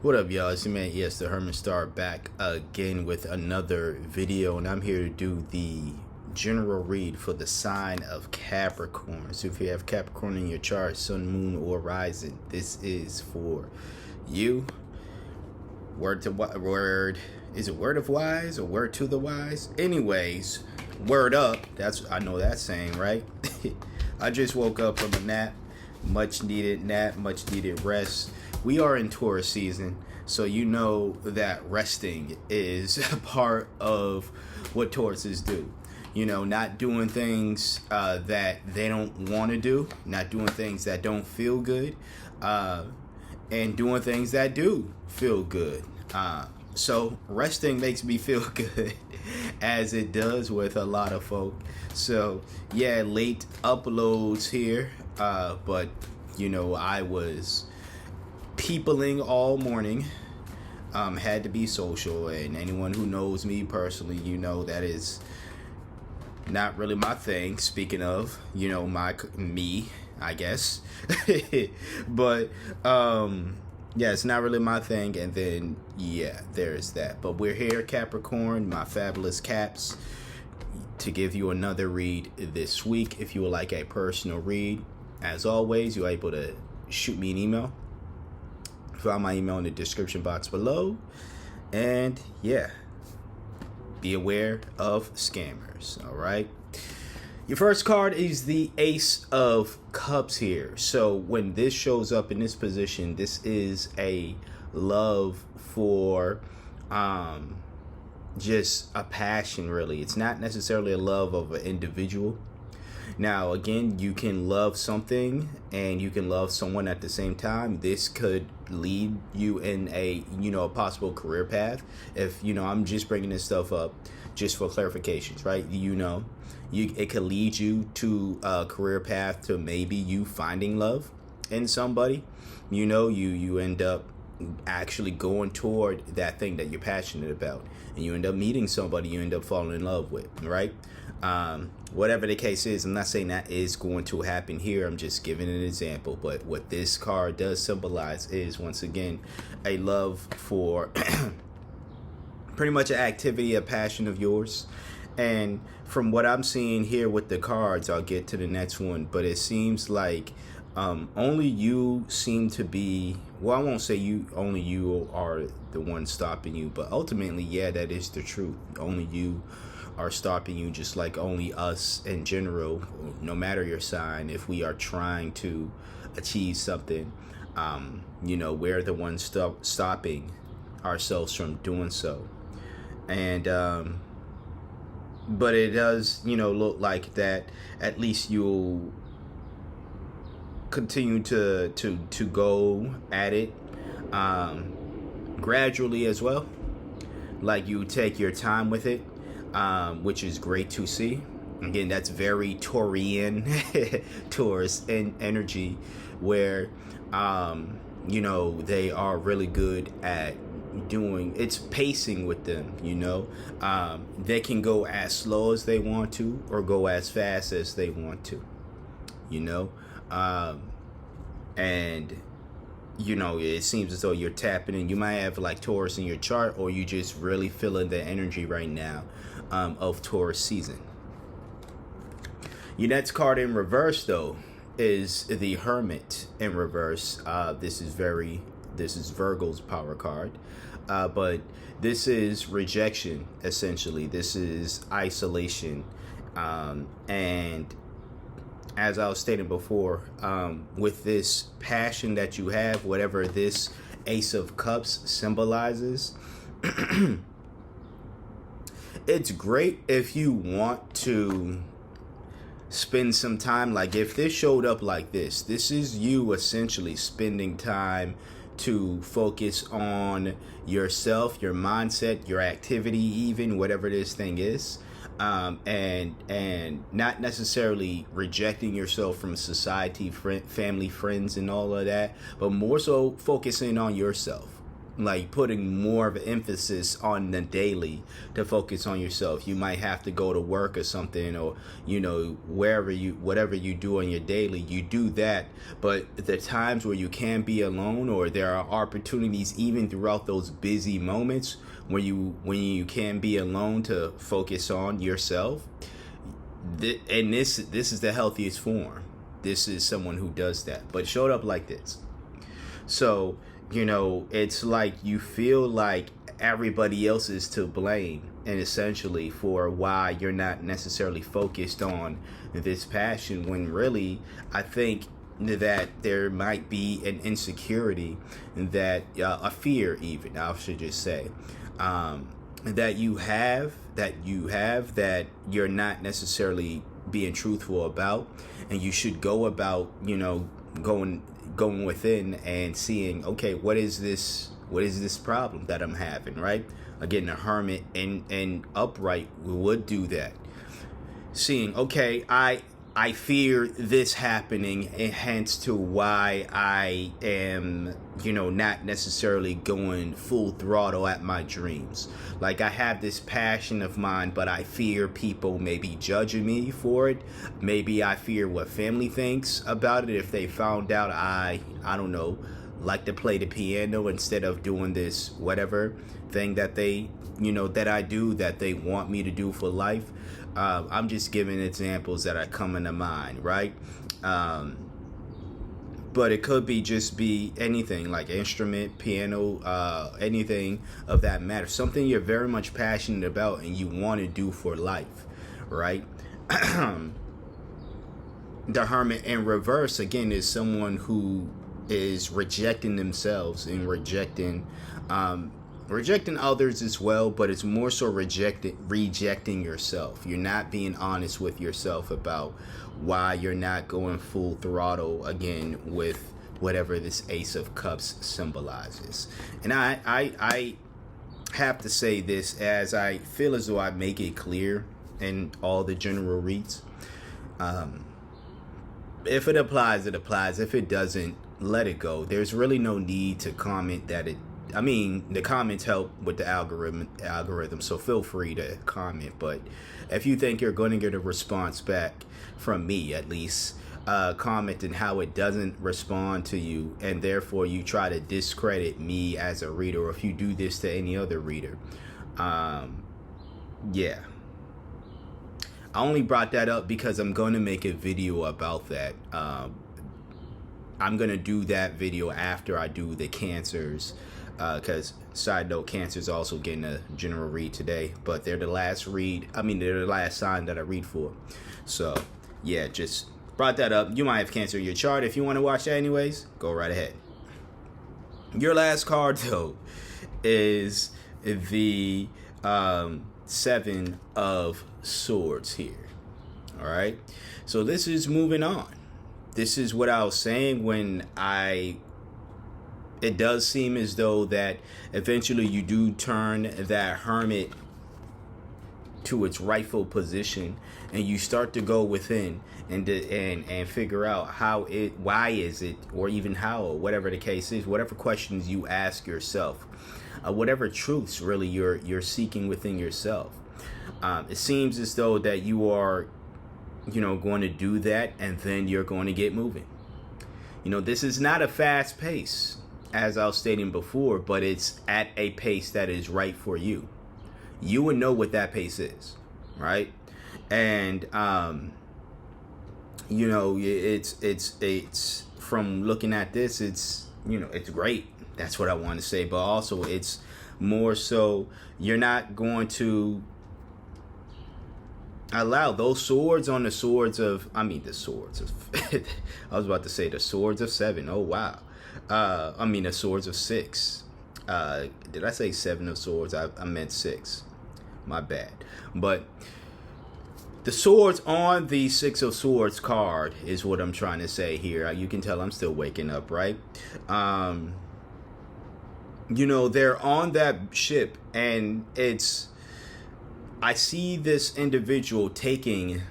What up, y'all? It's your man, the Herman Star, back again with another video, and I'm here to do the general read for the sign of Capricorn. So if you have Capricorn in your chart, sun, moon, or rising, this is for you. Word, is it word of wise or word to the wise? Anyways, word up. I know that saying, right? I just woke up from a nap, much needed nap, much needed rest. We are in Taurus season, so you know that resting is a part of what Tauruses do. You know, not doing things that they don't want to do, not doing things that don't feel good, and doing things that do feel good. So resting makes me feel good, as it does with a lot of folk. So yeah, late uploads here, but you know, I was peopling all morning. Had to be social, and anyone who knows me personally, you know that is not really my thing. Speaking of, you know, me, I guess. But yeah, it's not really my thing. And then yeah, there's that. But we're here, Capricorn, my fabulous Caps, to give you another read this week. If you would like a personal read, as always, you're able to shoot me an email. Find my email in the description box below. And yeah, be aware of scammers. All right. Your first card is the Ace of Cups here. So when this shows up in this position, this is a love for just a passion, really. It's not necessarily a love of an individual. Now, again, you can love something and you can love someone at the same time. This could lead you in a possible career path. If, I'm just bringing this stuff up just for clarifications, right? It could lead you to a career path to maybe you finding love in somebody. You end up actually going toward that thing that you're passionate about, and you end up meeting somebody you end up falling in love with, right? Whatever the case is, I'm not saying that is going to happen here. I'm just giving an example. But what this card does symbolize is, once again, a love for pretty much an activity, a passion of yours. And from what I'm seeing here with the cards, I'll get to the next one, but it seems like only you seem to be, well, I won't say only you are the one stopping you, but ultimately, yeah, that is the truth. Only you are stopping you, just like only us in general, no matter your sign. If we are trying to achieve something, we're the ones stopping ourselves from doing so. And but it does, look like that at least you'll continue to go at it gradually as well. Like, you take your time with it, which is great to see. Again, that's very Taurian, Taurus energy, where they are really good at doing, it's pacing with them. They can go as slow as they want to or go as fast as they want to, and it seems as though you're tapping in. You might have like Taurus in your chart, or you just really feeling the energy right now of Taurus season. Your next card in reverse, though, is the Hermit in reverse. This is Virgo's power card, but this is rejection, essentially. This is isolation, and as I was stating before, with this passion that you have, whatever this Ace of Cups symbolizes, it's great if you want to spend some time. Like, if this showed up like this is you essentially spending time to focus on yourself, your mindset, your activity, even whatever this thing is. And not necessarily rejecting yourself from society, family, friends, and all of that, but more so focusing on yourself. like putting more of an emphasis on the daily to focus on yourself. You might have to go to work or something, or whatever you do on your daily, you do that. But the times where you can be alone, or there are opportunities even throughout those busy moments when you can be alone to focus on yourself. And this is the healthiest form. This is someone who does that, but showed up like this. So, it's like you feel like everybody else is to blame, and essentially for why you're not necessarily focused on this passion, when really I think that there might be an insecurity, that a fear, even I should just say, that you have that you're not necessarily being truthful about, and you should go about going within and seeing, okay, what is this problem that I'm having, right? Again, the hermit and upright would do that, seeing, okay, I fear this happening, and hence to why I am, not necessarily going full throttle at my dreams. Like, I have this passion of mine, but I fear people maybe judging me for it. Maybe I fear what family thinks about it if they found out I don't know, like to play the piano instead of doing this whatever thing that they, that I do, that they want me to do for life. I'm just giving examples that are coming to mind, right? But it could be anything, like instrument, piano, anything of that matter. Something you're very much passionate about and you want to do for life, right? The hermit in reverse, again, is someone who is rejecting themselves and rejecting others as well, but it's more so rejecting yourself. You're not being honest with yourself about why you're not going full throttle, again, with whatever this Ace of Cups symbolizes. And I have to say this, as I feel as though I make it clear in all the general reads. If it applies, it applies. If it doesn't, let it go. There's really no need to comment the comments help with the algorithm, so feel free to comment. But if you think you're going to get a response back from me, at least, commenting how it doesn't respond to you, and therefore you try to discredit me as a reader, or if you do this to any other reader, yeah. I only brought that up because I'm going to make a video about that. I'm going to do that video after I do the Cancers. Because, side note, Cancer's also getting a general read today. But they're the last sign that I read for. So, yeah, just brought that up. You might have Cancer in your chart. If you want to watch that anyways, go right ahead. Your last card, though, is the Seven of Swords here. All right? So this is moving on. This is what I was saying when it does seem as though that eventually you do turn that hermit to its rightful position, and you start to go within and figure out why is it, or even how, or whatever the case is, whatever questions you ask yourself, whatever truths really you're seeking within yourself. It seems as though that you are, going to do that, and then you're going to get moving. This is not a fast pace, as I was stating before, but it's at a pace that is right for you. You would know what that pace is, right? And it's from looking at this, it's great. That's what I want to say. But also, it's more so you're not going to allow those swords on the swords of I was about to say the swords of seven. Oh wow. The swords of six. Did I say seven of swords? I meant six. My bad. But the swords on the Six of Swords card is what I'm trying to say here. You can tell I'm still waking up, right? They're on that ship, and I see this individual taking,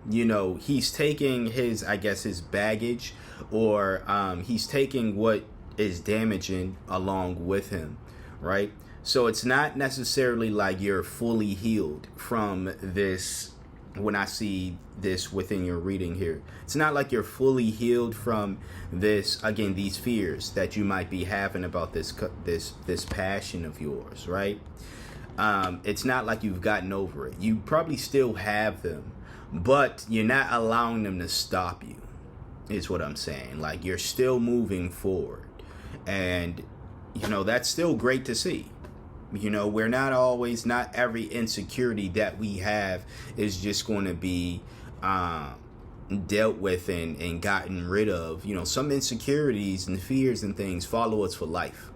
he's taking his baggage, or he's taking what is damaging along with him. right? So it's not necessarily like you're fully healed from this. When I see this within your reading here, it's not like you're fully healed from this, again, these fears that you might be having about this passion of yours, right? It's not like you've gotten over it. You probably still have them, but you're not allowing them to stop you, is what I'm saying. Like, you're still moving forward, and that's still great to see. We're not every insecurity that we have is just going to be dealt with and gotten rid of. Some insecurities and fears and things follow us for life.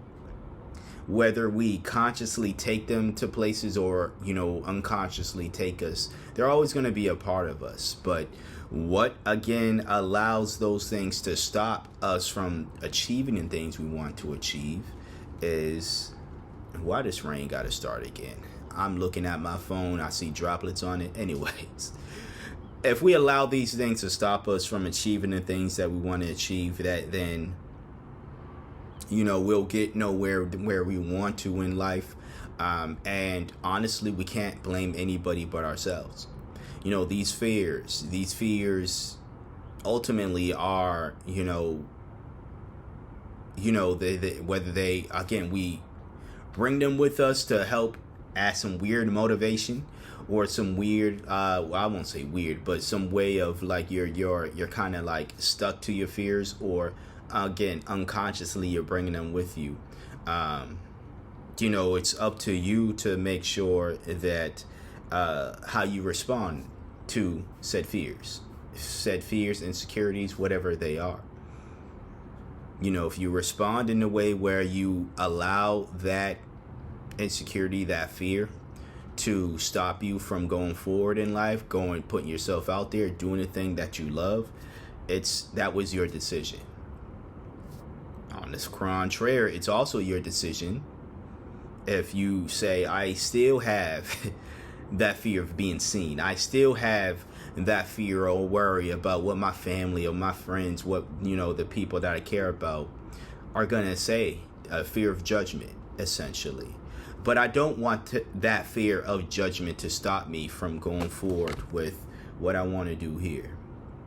Whether we consciously take them to places or, unconsciously take us, they're always going to be a part of us. But what, again, allows those things to stop us from achieving the things we want to achieve is... Why this rain gotta start again? I'm looking at my phone. I see droplets on it. Anyways, if we allow these things to stop us from achieving the things that we want to achieve, then we'll get nowhere where we want to in life. And honestly, we can't blame anybody but ourselves. These fears ultimately are, whether they, again, we bring them with us to help add some weird motivation or some weird, I won't say weird, but some way of like you're kind of like stuck to your fears, or again, unconsciously you're bringing them with you. It's up to you to make sure that how you respond to said fears, insecurities, whatever they are. If you respond in a way where you allow that insecurity, that fear, to stop you from going forward in life, putting yourself out there, doing the thing that you love, that was your decision. On this contrary, it's also your decision if you say, I still have that fear of being seen. I still have that fear or worry about what my family or my friends, what, the people that I care about are going to say, a fear of judgment, essentially. But I don't want that fear of judgment to stop me from going forward with what I want to do here.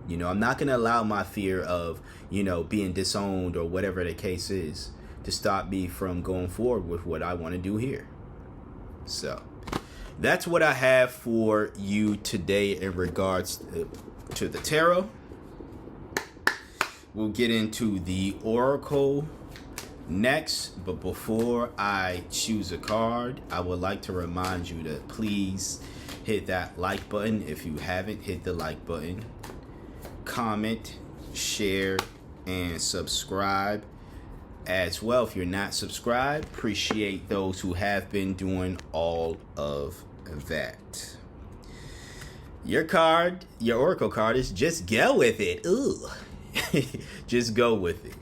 I'm not going to allow my fear of, being disowned or whatever the case is to stop me from going forward with what I want to do here. So that's what I have for you today in regards to the tarot. We'll get into the oracle next, but before I choose a card, I would like to remind you to please hit that like button. If you haven't, hit the like button, comment, share, and subscribe as well. If you're not subscribed, appreciate those who have been doing all of that. Your oracle card is just go with it. Ooh. Just go with it.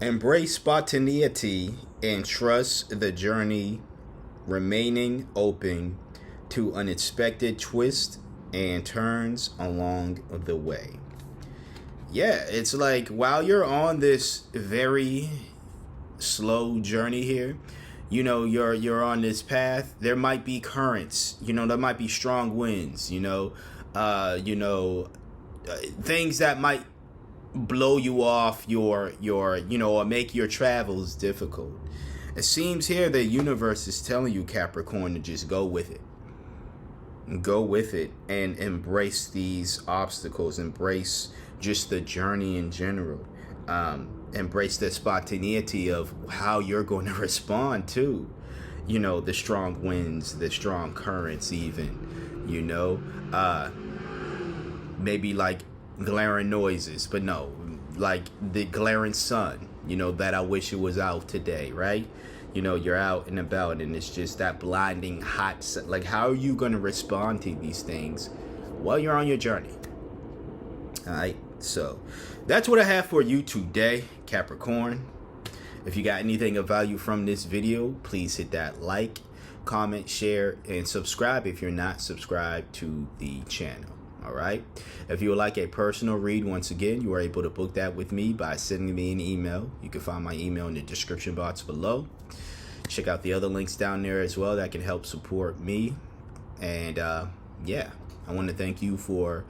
Embrace spontaneity and trust the journey, remaining open to unexpected twists and turns along the way. Yeah, it's like while you're on this very slow journey here, you're on this path, there might be currents, there might be strong winds, things that might blow you off your or make your travels difficult. It seems here the universe is telling you, Capricorn, to just go with it. Go with it and embrace these obstacles. Embrace just the journey in general. Embrace the spontaneity of how you're going to respond to, the strong winds, the strong currents even, maybe like glaring noises, but no, like the glaring sun, that I wish it was out today, right? You're out and about and it's just that blinding hot sun. Like, how are you going to respond to these things while you're on your journey? All right, so that's what I have for you today, Capricorn. If you got anything of value from this video, please hit that like, comment, share, and subscribe if you're not subscribed to the channel. All right. If you would like a personal read, once again, you are able to book that with me by sending me an email. You can find my email in the description box below. Check out the other links down there as well that can help support me. And yeah, I want to thank you for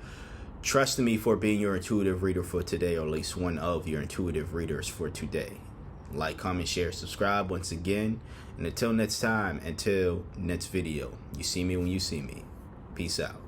trusting me for being your intuitive reader for today, or at least one of your intuitive readers for today. Like, comment, share, subscribe once again. And until next time, until next video, you see me when you see me. Peace out.